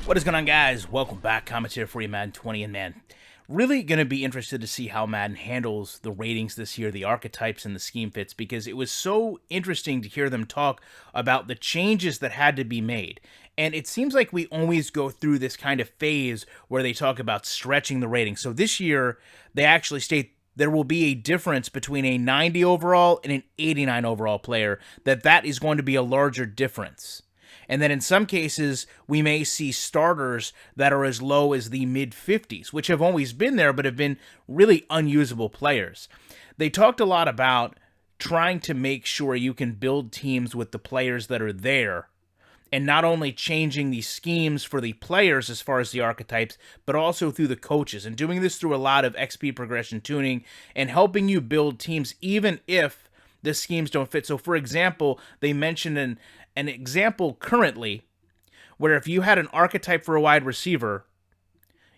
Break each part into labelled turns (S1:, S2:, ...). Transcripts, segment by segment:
S1: What is going on, guys? Welcome back. Commentary for you, Madden 20, and man, really going to be interested to see how Madden handles the ratings this year, the archetypes and the scheme fits, because it was so interesting to hear them talk about the changes that had to be made. And it seems like we always go through this kind of phase where they talk about stretching the rating. So this year, they actually state there will be a difference between a 90 overall and an 89 overall player, that is going to be a larger difference. And then in some cases, we may see starters that are as low as the mid-50s, which have always been there, but have been really unusable players. They talked a lot about trying to make sure you can build teams with the players that are there, and not only changing the schemes for the players as far as the archetypes, but also through the coaches, and doing this through a lot of XP progression tuning and helping you build teams even if the schemes don't fit. So for example, they mentioned an example currently where if you had an archetype for a wide receiver,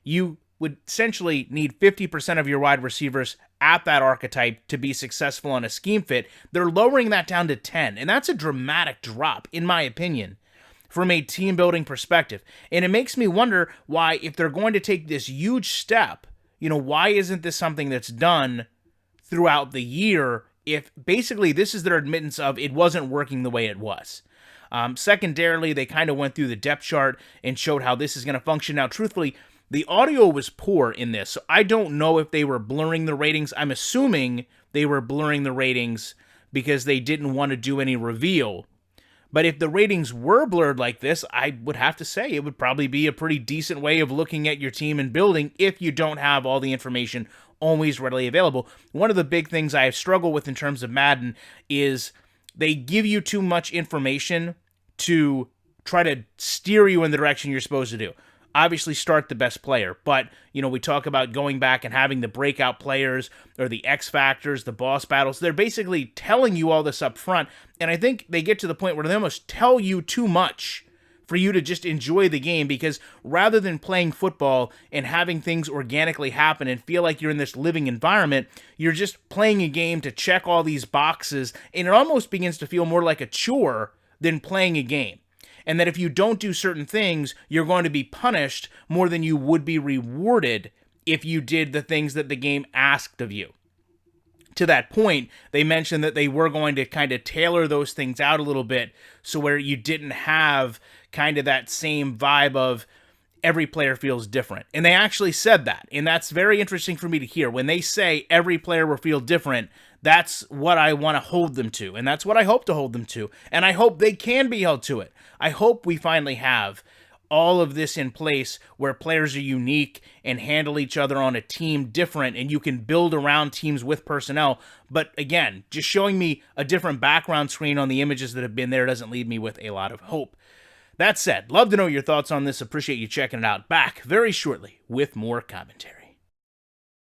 S1: you would essentially need 50% of your wide receivers at that archetype to be successful on a scheme fit. They're lowering that down to 10, and that's a dramatic drop, in my opinion, from a team building perspective. And it makes me wonder why, if they're going to take this huge step, why isn't this something that's done throughout the year, if basically this is their admittance of it wasn't working the way it was. Secondarily, they kind of went through the depth chart and showed how this is going to function. Now, truthfully, the audio was poor in this, so I don't know if they were blurring the ratings. I'm assuming they were blurring the ratings because they didn't want to do any reveal. But if the ratings were blurred like this, I would have to say it would probably be a pretty decent way of looking at your team and building if you don't have all the information always readily available. One of the big things I have struggled with in terms of Madden is they give you too much information to try to steer you in the direction you're supposed to do. Obviously, start the best player, but, we talk about going back and having the breakout players or the X factors, the boss battles. They're basically telling you all this up front, and I think they get to the point where they almost tell you too much for you to just enjoy the game, because rather than playing football and having things organically happen and feel like you're in this living environment, you're just playing a game to check all these boxes, and it almost begins to feel more like a chore than playing a game. And that if you don't do certain things, you're going to be punished more than you would be rewarded if you did the things that the game asked of you. To that point, they mentioned that they were going to kind of tailor those things out a little bit, so where you didn't have kind of that same vibe of every player feels different. And they actually said that, and that's very interesting for me to hear. When they say every player will feel different, that's what I want to hold them to, and that's what I hope to hold them to, and I hope they can be held to it. I hope we finally have all of this in place where players are unique and handle each other on a team different, and you can build around teams with personnel. But again, just showing me a different background screen on the images that have been there doesn't leave me with a lot of hope. That said, love to know your thoughts on this. Appreciate you checking it out. Back very shortly with more commentary.